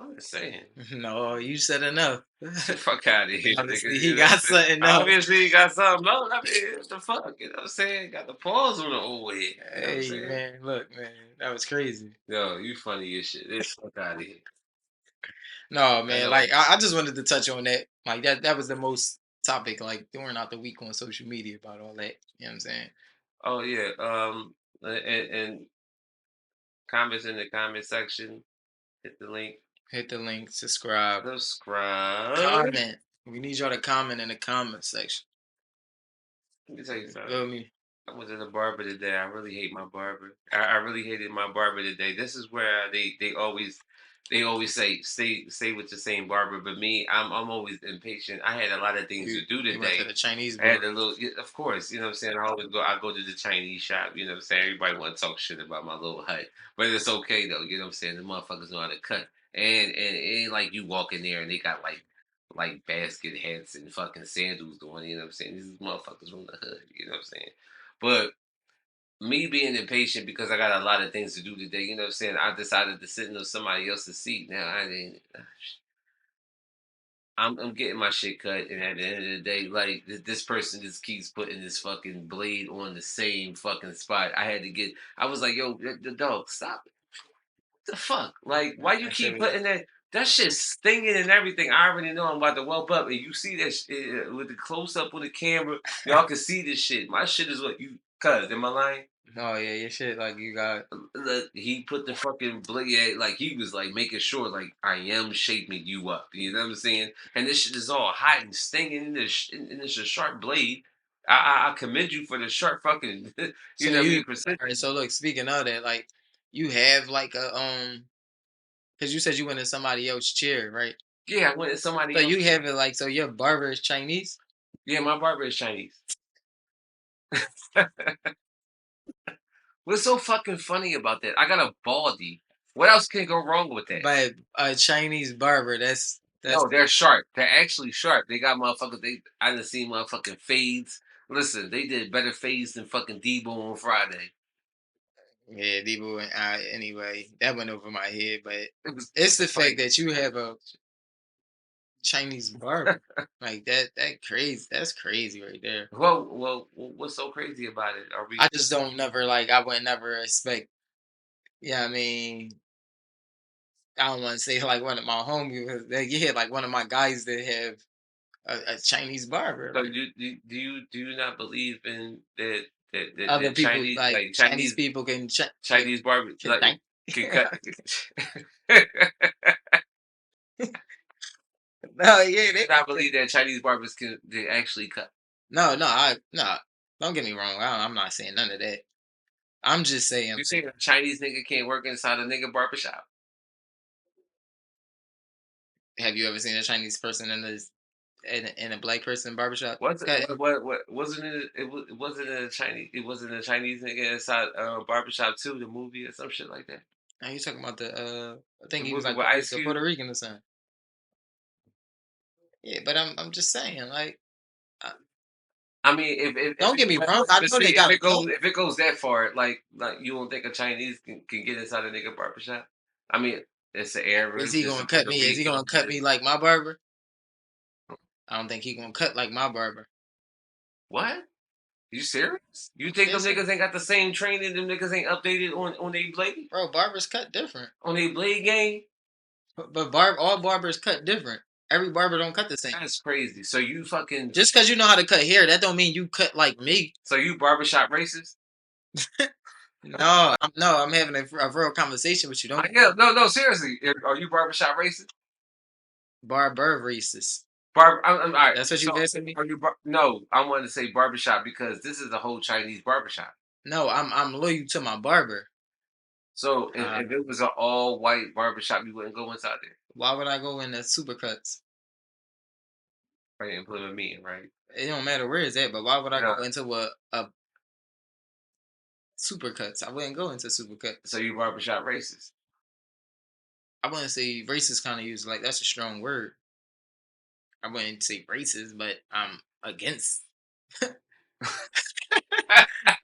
S2: I'm just saying.
S1: No, you said enough.
S2: Fuck out of here, nigga.
S1: Obviously,
S2: You
S1: he
S2: know what I'm
S1: got
S2: saying?
S1: something else.
S2: Obviously, he got something else. I mean, what the fuck? You know what I'm saying? Got the paws on the old head. You know what I'm
S1: Hey
S2: saying?
S1: man, look man, that was crazy.
S2: Yo, you funny as shit. This fuck out of here.
S1: No
S2: I
S1: man,
S2: know.
S1: like I just wanted to touch on that. Like that was the most topic like during out the week on social media about all that. You know what I'm saying?
S2: Oh yeah. And comments in the comment section. Hit the link.
S1: Hit the link, subscribe,
S2: Subscribe.
S1: comment. We need y'all to comment in the comment section.
S2: Let me tell you
S1: You
S2: something.
S1: feel me?
S2: I went to the barber today. I really hate my barber. I really hated my barber today. This is where they always say stay with the same barber. But me, I'm always impatient. I had a lot of things to do
S1: You went to
S2: today.
S1: the Chinese
S2: I
S1: bar.
S2: had a little, yeah, of course, you know what I'm saying. I go to the Chinese shop. You know what I'm saying. Everybody want to talk shit about my little hut, but it's okay though. You know what I'm saying. The motherfuckers know how to cut, and it ain't like you walk in there and they got like basket hats and fucking sandals on. You know what I'm saying. These motherfuckers from the hood. You know what I'm saying. But me being impatient because I got a lot of things to do today, you know what I'm saying? I decided to sit in somebody else's seat. Now I didn't. I'm getting my shit cut, and at the end of the day, like this person just keeps putting this fucking blade on the same fucking spot. I had to get. I was like, yo, the dog, stop it. What the fuck? Like, why you
S1: That shit
S2: keep
S1: was
S2: putting that? That shit's stinging and everything. I already know I'm about to whelp up, and you see that with the close up on the camera. Y'all can see this shit. My shit is what you. Cuz, am I lying?
S1: oh yeah, your shit like you got
S2: Look, he put the fucking blade like he was like making sure like I am shaping you up. You know what I'm saying? And this shit is all hot and stinging in this and it's a sharp blade. I commend you for the sharp fucking
S1: so
S2: you know what I
S1: you
S2: mean precision.
S1: all right, so look, speaking of that, like you have like a because you said you went in somebody else's chair, right?
S2: Yeah, I went to
S1: So
S2: somebody else.
S1: you have it like so your barber is Chinese,
S2: Yeah, my barber is Chinese. What's so fucking funny about that? I got a baldy. What else can go wrong with that?
S1: but a Chinese barber, that's
S2: No, they're sharp. They're actually sharp. They got motherfuckers. I done seen motherfucking fades. Listen, they did better fades than fucking Debo on Friday.
S1: yeah, Debo and I anyway, that went over my head, but
S2: It was
S1: it's the fact
S2: funny.
S1: that you have a Chinese barber. Like that crazy. That's crazy right there.
S2: What's so crazy about it? Are we?
S1: I just don't never like I would never expect. Yeah, I mean, I don't want to say like one of my homies. Like, yeah, like one of my guys that have a Chinese barber.
S2: So
S1: Like
S2: do you not believe in that
S1: other people,
S2: Chinese
S1: like
S2: like
S1: Chinese people can
S2: Chinese barber
S1: can
S2: like
S1: think.
S2: can cut?
S1: No, yeah,
S2: Do you not believe that Chinese barbers can they actually cut?
S1: no. Don't get me wrong. I'm not saying none of that. I'm just saying,
S2: You
S1: like,
S2: think a Chinese nigga can't work inside a nigga barbershop?
S1: Have you ever seen a Chinese person in a black person barbershop?
S2: What's
S1: Cut?
S2: what wasn't it? It wasn't a Chinese. It wasn't a Chinese nigga inside Barbershop 2, the movie or some shit like that.
S1: Are you talking about the? I think
S2: The
S1: he was
S2: movie
S1: like
S2: with Ice
S1: The Puerto
S2: Cube.
S1: Rican or something. Yeah, but I'm just saying, like, uh,
S2: I mean, if
S1: don't
S2: it,
S1: get me wrong. I
S2: but
S1: know
S2: see,
S1: they got a code.
S2: if it goes that far, like you don't think a Chinese can get inside a nigga barbershop? I mean, it's the
S1: Is
S2: Arabs,
S1: he
S2: it's the
S1: gonna cut
S2: Puerto
S1: me? Is he gonna
S2: Ricans.
S1: cut me like my barber? I don't think he gonna cut like my barber.
S2: What? You serious? You think them
S1: Yes, sir.
S2: niggas ain't got the same training? Them niggas ain't updated on their blade?
S1: Bro, barbers cut different.
S2: On their blade game?
S1: But all barbers cut different. Every barber don't cut the same.
S2: That's crazy. So you fucking
S1: Just because you know how to cut hair, that don't mean you cut like me.
S2: so you barbershop racist?
S1: No, I'm having a real conversation with you. Don't
S2: Yeah, no, seriously. Are you barbershop racist?
S1: barber racist.
S2: All right.
S1: That's what you
S2: So
S1: asking me?
S2: are you? No, I wanted to say barbershop because this is a whole Chinese barbershop.
S1: No, I'm loyal to my barber.
S2: So
S1: Uh,
S2: if it was an all white barbershop, you wouldn't go inside there.
S1: why would I go in the supercuts?
S2: Right, and put a meeting, right?
S1: It don't matter where it's at, but why would I
S2: No.
S1: go into a supercuts? I wouldn't go into supercuts.
S2: So you barbershop racist.
S1: I wouldn't say racist kind of use like that's a strong word. I wouldn't say racist, but I'm against.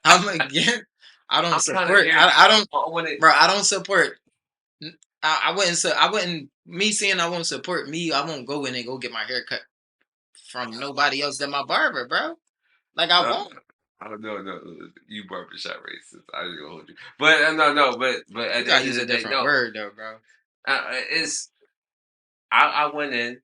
S1: I'm against. I don't
S2: I'm trying to
S1: support.
S2: hear.
S1: I don't,
S2: I want it.
S1: bro. I don't support. I wouldn't. I wouldn't. Me saying I won't support me. I won't go in and go get my hair cut from nobody else than my barber, bro. Like I
S2: Uh,
S1: won't.
S2: I don't know. No, you barbershop racist. I ain't gonna hold you. But no. But
S1: You
S2: at the
S1: gotta
S2: end of
S1: use
S2: the
S1: a
S2: day,
S1: different
S2: no.
S1: word though, bro.
S2: It's. I went in.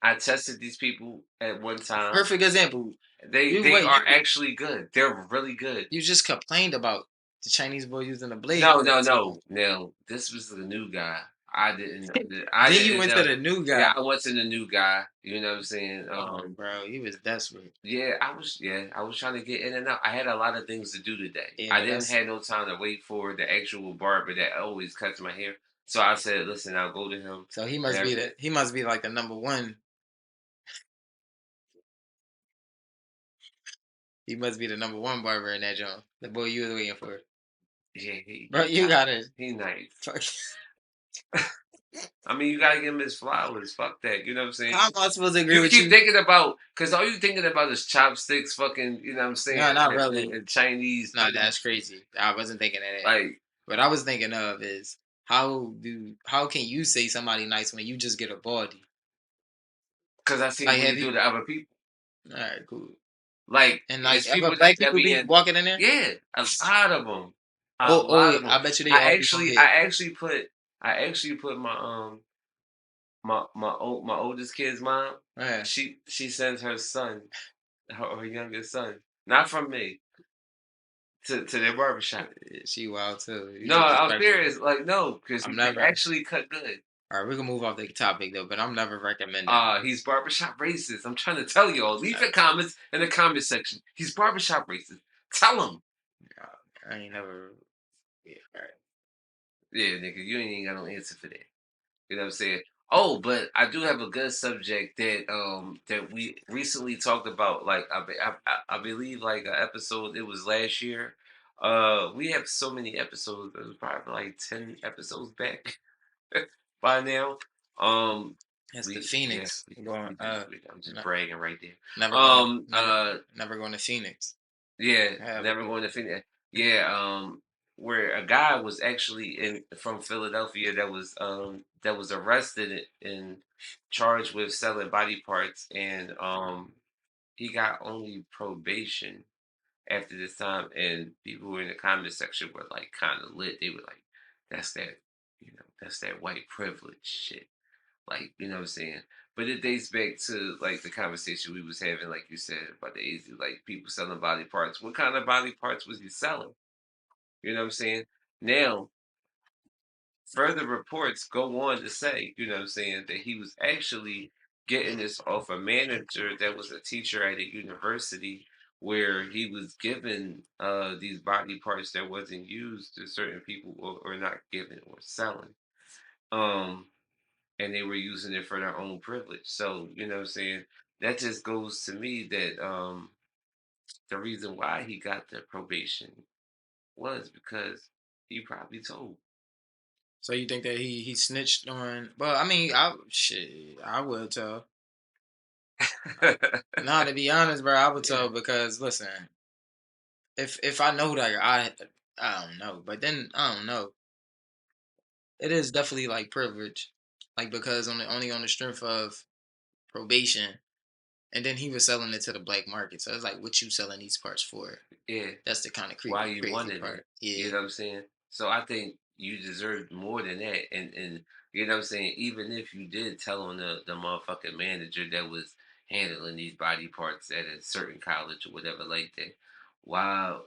S2: I tested these people at one time.
S1: Perfect example.
S2: They are actually good. They're really good.
S1: You just complained about the Chinese boy using the blade.
S2: No. Now this was the new guy. I didn't. I
S1: Then
S2: didn't
S1: you went
S2: know.
S1: to the new guy.
S2: Yeah, I went to the new guy. You know what I'm saying?
S1: Bro, he was desperate.
S2: Yeah, I was. Yeah, I was trying to get in and out. I had a lot of things to do today.
S1: Yeah,
S2: I
S1: but
S2: didn't have no time to wait for the actual barber that always cuts my hair. So I said, "Listen, I'll go to him."
S1: So he must be he must be like the number one. He must be the number one barber in that joint. The boy you was waiting for.
S2: Yeah,
S1: Bro, you got it.
S2: He nice.
S1: Fuck.
S2: I mean, you gotta give him his flowers. Fuck that. You know what I'm saying?
S1: How am I supposed to agree
S2: You
S1: with
S2: keep
S1: you?
S2: thinking about because all you thinking about is chopsticks, fucking. You know what I'm saying?
S1: No, not really.
S2: And Chinese.
S1: No, that's crazy. I wasn't thinking of that.
S2: Like,
S1: What I was thinking of is how can you say somebody nice when you just get a body?
S2: because I see
S1: Like
S2: what
S1: have
S2: he
S1: you?
S2: do to other people.
S1: All right, cool.
S2: Like,
S1: And like
S2: it's
S1: ever
S2: people
S1: black
S2: that
S1: people
S2: be
S1: be
S2: in.
S1: walking in there?
S2: Yeah, a lot of them. A
S1: Oh,
S2: lot of them.
S1: I bet you they all be from here.
S2: I actually put my my oldest kid's mom.
S1: Yeah.
S2: She sends her son, her youngest son, not from me, to their barbershop.
S1: She wild too. You
S2: No, I'm
S1: disrespectful.
S2: serious. Like, no, because
S1: I'm
S2: he
S1: never.
S2: actually cut good.
S1: All right, we can move off the topic though, but I'm never recommending.
S2: He's barbershop racist. I'm trying to tell y'all. Leave your comments in the comment section. He's barbershop racist. Tell him.
S1: I ain't never. Yeah, all right.
S2: Yeah, nigga, you ain't even got no answer for that. You know what I'm saying? Oh, but I do have a good subject that we recently talked about. Like I believe like an episode. It was last year. We have so many episodes. It was probably like 10 episodes back by now.
S1: That's the Phoenix. Going,
S2: I'm just bragging right there.
S1: never going to Phoenix.
S2: Yeah, never going to finish. Yeah, where a guy was actually from Philadelphia that was arrested and charged with selling body parts, and he got only probation after this time. And people who were in the comment section were like kind of lit. They were like, "That's that, that's that white privilege shit." Like, you know what I'm saying? But it dates back to like the conversation we was having, like you said, about the age of like people selling body parts. What kind of body parts was he selling? You know what I'm saying? Now, further reports go on to say, you know what I'm saying, that he was actually getting this off a manager that was a teacher at a university where he was giving these body parts that wasn't used to certain people or not given or selling. Um and they were using it for their own privilege. So, you know what I'm saying? That just goes to me that the reason why he got the probation was because he probably told.
S1: So you think that he snitched on? Well, I mean, I shit, I would tell. Nah, to be honest, bro, I would
S2: Yeah,
S1: tell because listen, if I know that I don't know, but then I don't know. It is definitely like privilege, like because only on the strength of probation, and then he was selling it to the black market. So it's like, what you selling these parts for?
S2: yeah.
S1: That's the kind of
S2: Why
S1: creepy,
S2: you
S1: crazy
S2: wanted it.
S1: part.
S2: You
S1: Yeah,
S2: know what I'm saying? So I think you deserved more than that. And you know what I'm saying? Even if you did tell on the motherfucking manager that was handling these body parts at a certain college or whatever like that, why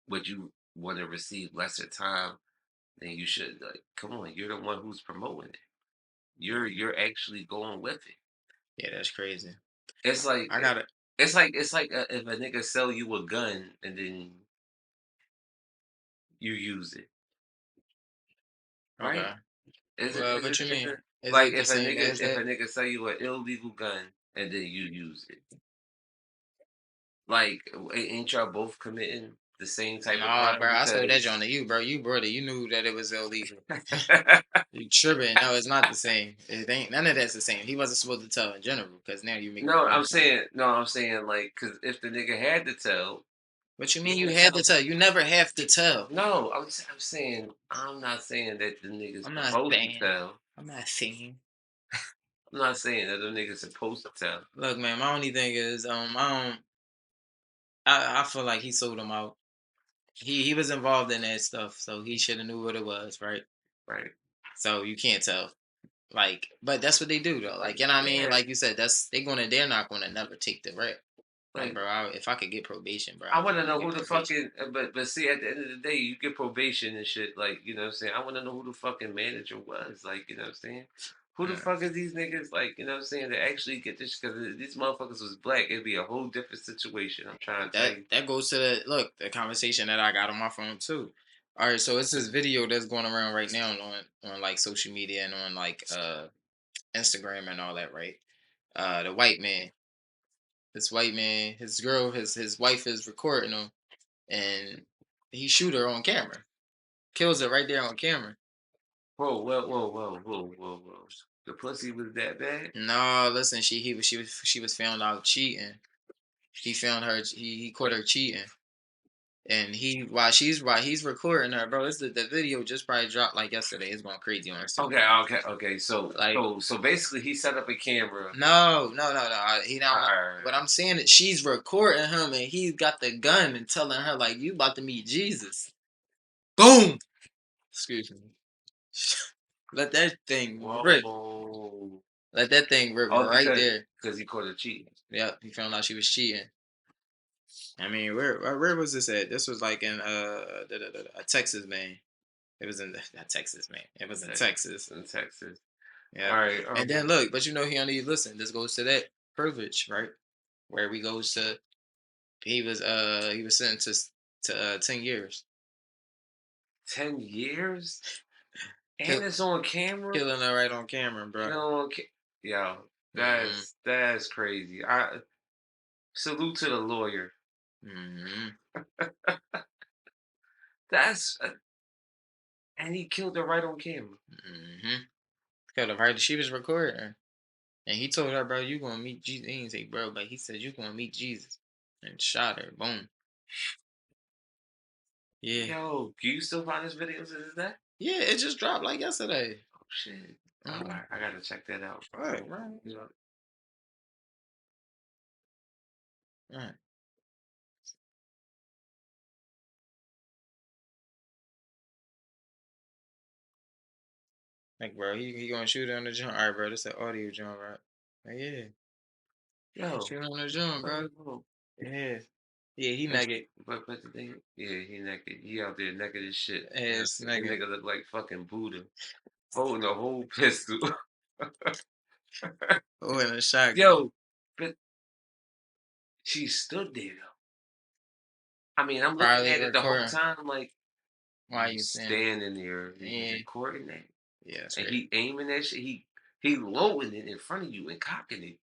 S2: would you want to receive lesser time than you should? Like, come on, you're the one who's promoting it. You're actually going with it.
S1: yeah, that's crazy.
S2: It's like
S1: I got it.
S2: if a nigga sell you a gun and then you use it, right?
S1: Okay. Well,
S2: Is it
S1: what you mean?
S2: different?
S1: Is
S2: Like
S1: it the same as
S2: if a
S1: that?
S2: nigga sell you an illegal gun and then you use it, like ain't y'all both committing the same type of
S1: Nah,
S2: crime
S1: bro, I sold that
S2: because
S1: joint to you, bro. You brought it. You knew that it was illegal. You tripping? No, it's not the same. It ain't. None of that's the same. He wasn't supposed to tell in general because now you're making it more complicated.
S2: no, I'm saying like because if the nigga had to tell,
S1: What you
S2: he
S1: mean? You
S2: would
S1: had
S2: tell.
S1: to tell. You never have to tell.
S2: No, I'm saying I'm not saying that the nigga's
S1: I'm not
S2: supposed to
S1: saying.
S2: tell.
S1: I'm not saying.
S2: I'm not saying that the nigga's supposed to tell.
S1: Look, man. My only thing is, I don't. I feel like he sold him out. He was involved in that stuff, so he should have knew what it was, right?
S2: Right.
S1: So you can't tell. Like, but that's what they do though. Like, you know what I mean?
S2: Yeah.
S1: Like you said, they're not gonna never take the rep. Like,
S2: Like
S1: bro, if I could get probation, bro,
S2: I
S1: I
S2: want to
S1: would
S2: know who
S1: get
S2: the
S1: probation.
S2: fucking but see at the end of the day you get probation and shit like you know what I'm saying. I want to know who the fucking manager was like you know what I'm saying. Who the
S1: Yeah.
S2: fuck is these niggas like you know what I'm saying to actually get this because these motherfuckers was black it'd be a whole different situation. I'm trying to tell
S1: That
S2: you.
S1: that goes to the conversation that I got on my phone too. All right, so it's this video that's going around right now on like social media and on like Instagram and all that, right? The white man, this white man, his girl, his wife is recording him, and he shoot her on camera, kills her right there on camera.
S2: Whoa. The pussy was that bad?
S1: No, listen, she was found out cheating. He found her. He caught her cheating, and while he's recording her, bro. The video just probably dropped like yesterday. It's going crazy on Instagram.
S2: Okay. So
S1: Like
S2: so basically he set up a camera.
S1: no. He not. What
S2: Alright.
S1: I'm saying is she's recording him, and he's got the gun and telling her like, "You about to meet Jesus." Boom. Excuse me. Let that thing rip.
S2: Whoa.
S1: Let that thing rip
S2: All
S1: right there.
S2: because he caught her cheating.
S1: Yep. He found out she was cheating. I mean, where was this at? This was like in a Texas, man. It was in not Texas, man. It was in Texas.
S2: In Texas.
S1: Yeah.
S2: All right.
S1: And then look, but you know he only listen. This goes to that privilege, right? Where we goes to he was sentenced to 10 years.
S2: 10 years, and
S1: Kill,
S2: it's on camera.
S1: killing her right on camera,
S2: You
S1: bro.
S2: know, yo,
S1: Mm-hmm.
S2: that's crazy. I salute to the lawyer.
S1: Mm-hmm.
S2: That's and he killed her right on camera.
S1: Mm-hmm. Killed her right. She was recording. And he told her, bro, you gonna meet Jesus. He didn't say bro, but he said you gonna meet Jesus. And shot her. Boom. Yeah.
S2: Yo, can you still find this video to this day?
S1: Yeah, it just dropped like yesterday.
S2: Oh shit! All
S1: Mm-hmm.
S2: right, I gotta check that out, bro.
S1: Right.
S2: You know,
S1: Right. Like, bro, he gonna shoot her on the jump. All right, bro, this an audio jump, right? Like, yeah. He
S2: yo,
S1: shoot on the jump, bro.
S2: whoa.
S1: Yeah. Yeah, he
S2: And,
S1: naked.
S2: but the thing, yeah, he naked. He out there naked as shit. You know what I'm
S1: Ass
S2: saying? That
S1: naked.
S2: nigga look like fucking Buddha, holding a whole pistol.
S1: Oh, in a shotgun.
S2: Yo, but she stood there though. I mean, I'm looking
S1: Probably
S2: at it the whole
S1: recording.
S2: time, like
S1: Why
S2: you
S1: you saying?
S2: standing there, you
S1: Yeah.
S2: recording that.
S1: Yeah, that's
S2: and
S1: crazy.
S2: he aiming that shit. He loading it in front of you and cocking it.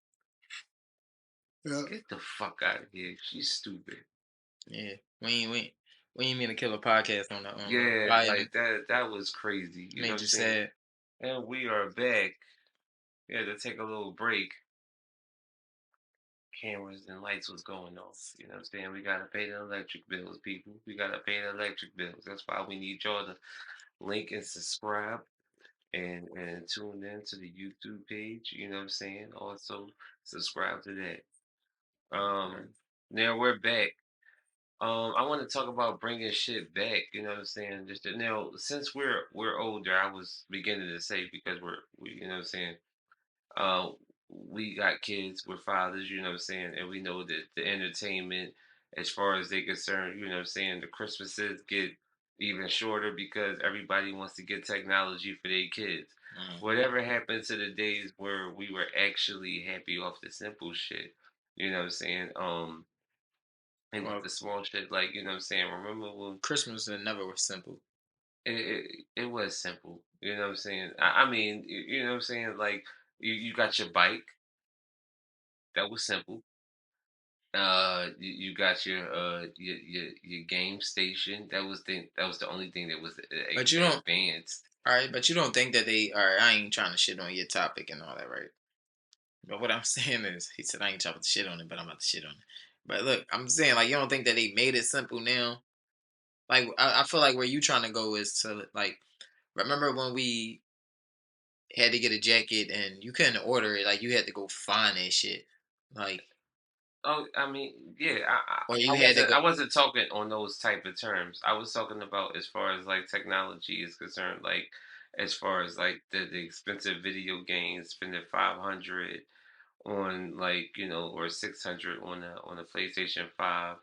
S1: Yeah.
S2: Get the fuck out of here. She's stupid.
S1: Yeah. We ain't mean to kill a podcast on the
S2: Yeah,
S1: volume.
S2: like that was crazy. You know what
S1: Made
S2: I'm
S1: you
S2: saying?
S1: sad.
S2: And we are back. We had to take a little break. Cameras and lights was going off. You know what I'm saying? We gotta pay the electric bills, people. We gotta pay the electric bills. That's why we need y'all to link and subscribe and tune in to the YouTube page. You know what I'm saying? Also subscribe to that.
S1: Right.
S2: Now we're back. I want to talk about bringing shit back. You know what I'm saying? Just now, since we're older, I was beginning to say because you know what I'm saying. Uh, we got kids, we're fathers. You know what I'm saying, and we know that the entertainment, as far as they concerned, you know what I'm saying, the Christmases get even shorter because everybody wants to get technology for their kids.
S1: Mm.
S2: Whatever happened to the days where we were actually happy off the simple shit? You know what I'm saying? And
S1: Well,
S2: the small shit, like, you know what I'm saying? Remember when
S1: Christmas never was simple.
S2: it was simple? You know what I'm saying? I mean, you know what I'm saying? Like, you got your bike, that was simple. You got your game station. That was the only thing that was
S1: But you don't.
S2: advanced.
S1: All right, but you don't think that they. All right, I ain't trying to shit on your topic and all that, right? But what I'm saying is, he said I ain't trying to shit on it, but I'm about to shit on it. But look, I'm saying like you don't think that they made it simple now. Like I feel like where you trying to go is to like remember when we had to get a jacket and you couldn't order it, like you had to go find that shit, like
S2: Oh, I mean, yeah,
S1: or you had to go.
S2: I wasn't talking on those type of terms. I was talking about as far as like technology is concerned, like as far as like the expensive video games, spending 500 on like or 600 on a PlayStation 5,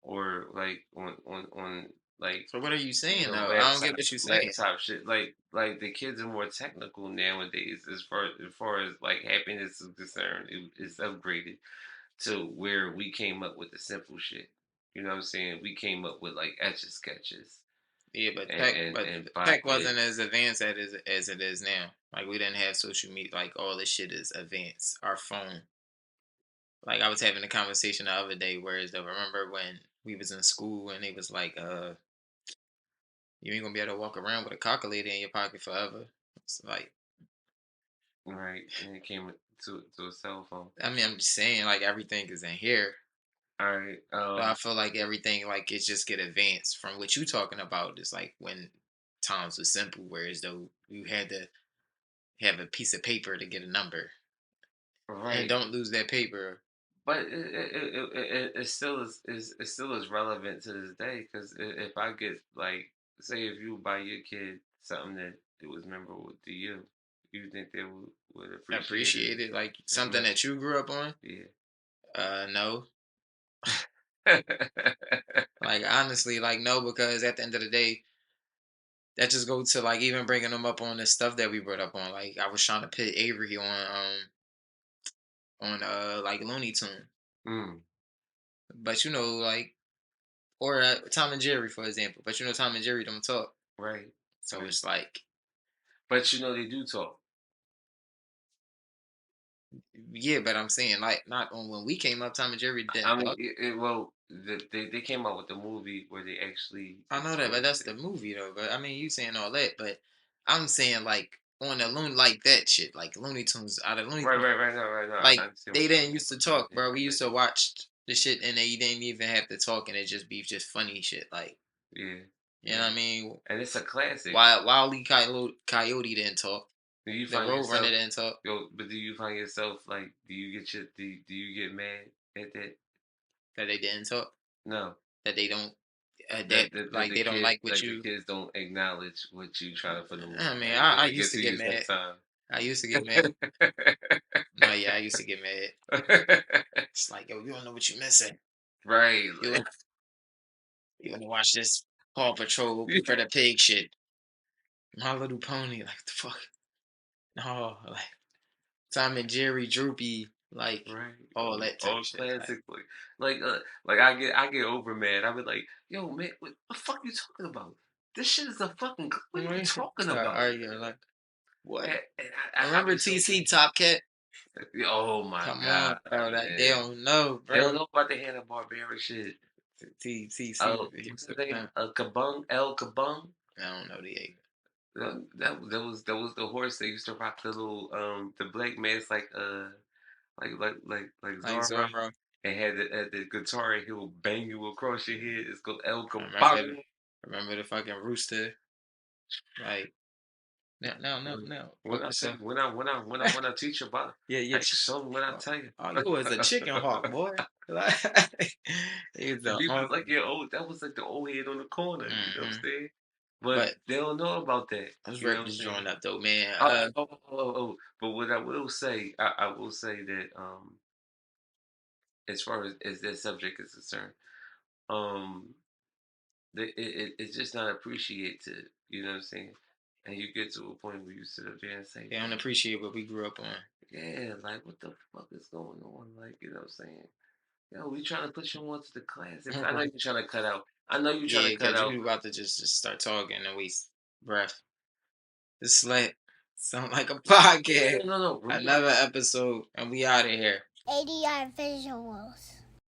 S2: or like on like
S1: So what are you saying though? I don't
S2: laptop
S1: get what you're saying.
S2: laptop shit. Like the kids are more technical nowadays as far as like happiness is concerned. It's upgraded to where we came up with the simple shit. You know what I'm saying? We came up with like etch a sketches
S1: Yeah, but
S2: and and
S1: tech
S2: bot
S1: wasn't
S2: lists.
S1: as advanced as it is now. Like we didn't have social media. Like all this shit is advanced. Our phone. Like I was having a conversation the other day, whereas though remember when we was in school and they was like, you ain't gonna be able to walk around with a calculator in your pocket forever. It's like,
S2: Right, and it came to a cell phone.
S1: I mean, I'm just saying, like everything is in here.
S2: All right.
S1: So I feel like everything, like it's just get advanced from what you talking about. It's like when times was simple, whereas though you had to have a piece of paper to get a number, and
S2: Right.
S1: don't lose that paper.
S2: But it still is it still is relevant to this day because if I get like say if you buy your kid something that it was memorable to you, you think they would appreciate it
S1: Appreciate it, like
S2: as
S1: something
S2: much?
S1: that you grew up on.
S2: Yeah.
S1: No, like honestly, like no, because at the end of the day, that just goes to like even bringing them up on the stuff that we brought up on. Like I was trying to put Avery on like Looney Tune,
S2: mm,
S1: but like or Tom and Jerry for example. But Tom and Jerry don't talk,
S2: right.
S1: so
S2: Right.
S1: it's like
S2: But they do talk.
S1: yeah. But I'm saying like not on when we came up, Tom and Jerry
S2: I
S1: didn't
S2: mean,
S1: talk.
S2: well, they came out with the movie where they actually
S1: I know that, but
S2: expressed
S1: that's
S2: it.
S1: the movie though. But I mean, you saying all that, but I'm saying like on the loon like that shit, like Looney Tunes out of Looney
S2: Right,
S1: Tunes.
S2: right, right. No, right, no. I
S1: Like
S2: understand
S1: they
S2: what you
S1: didn't
S2: mean.
S1: used to
S2: I
S1: talk,
S2: understand.
S1: bro. We
S2: I
S1: used to
S2: understand.
S1: watch the shit and they didn't even have to talk and it just be just funny shit. Like
S2: Yeah,
S1: you know
S2: yeah.
S1: what I mean?
S2: And it's a classic.
S1: Why Wildly Coyote didn't talk.
S2: Do you
S1: The
S2: find
S1: Roadrunner
S2: yourself,
S1: didn't talk.
S2: but do you find yourself like, do you get mad at that?
S1: That they didn't talk.
S2: No,
S1: That they don't adapt. Like they don't like what
S2: the
S1: you.
S2: kids don't acknowledge what you trying to put them
S1: I
S2: on.
S1: mean,
S2: Like
S1: I
S2: they
S1: used
S2: get
S1: to
S2: to
S1: get
S2: you
S1: mad.
S2: sometime.
S1: I used to get mad. No, yeah, I used to get mad. It's like, yo, you don't know what you're missing.
S2: Right.
S1: You you want to watch this Paw Patrol
S2: Yeah.
S1: for the pig shit. My Little Pony, like the fuck. No, like Tom and Jerry, Droopy, like
S2: Right.
S1: all that type
S2: All
S1: of shit. Like,
S2: classic. Like I get over mad. I be like, yo, man, what the fuck you talking about? This shit is a fucking. What are you talking
S1: start
S2: about?
S1: arguing like. What?
S2: And I
S1: Remember
S2: be so
S1: TC
S2: mad.
S1: Top Cat?
S2: Oh my
S1: Come
S2: god,
S1: on, bro. That they
S2: man!
S1: don't know,
S2: They don't
S1: bro.
S2: know about the Hanna Barbera shit.
S1: TC.
S2: Oh, what's his name? Kabung, El Kabung.
S1: I don't know the eight.
S2: That was the horse that used to rock the little the black mask like
S1: Like
S2: Zara
S1: Zorro.
S2: and had the guitar and he will bang you across your head. It's called El
S1: I remember the
S2: Kabang.
S1: remember the fucking rooster. Like no.
S2: When
S1: Fuck
S2: I tell
S1: yourself.
S2: you, when I teach you about it,
S1: Yeah,
S2: I
S1: yeah.
S2: show them when I
S1: Oh,
S2: tell you.
S1: oh, you was a chicken hawk, boy. Like, he was
S2: And
S1: the
S2: people
S1: only.
S2: like yeah, oh, that was like the old head on the corner. You know what I'm
S1: Hmm.
S2: saying? But
S1: But
S2: they don't know about that.
S1: let's
S2: You know
S1: wrap
S2: what I'm
S1: this
S2: saying?
S1: joint up, though, man.
S2: But what I will say, I will say that as far as that subject is concerned, um, it's just not appreciated. You know what I'm saying? And you get to a point where you sit up there and say,
S1: They don't
S2: "Damn,
S1: appreciate what we grew up on.
S2: yeah, like what the fuck is going on?" Like you know what I'm saying? Yo, we trying to put you onto the classics. I know
S1: Right.
S2: you're trying to cut out. I know you're trying
S1: Yeah,
S2: to cut
S1: because
S2: out.
S1: you about to just start talking and waste breath. It's like sound like a podcast.
S2: No. Remember,
S1: Another episode, and we out of here.
S4: ADR visuals.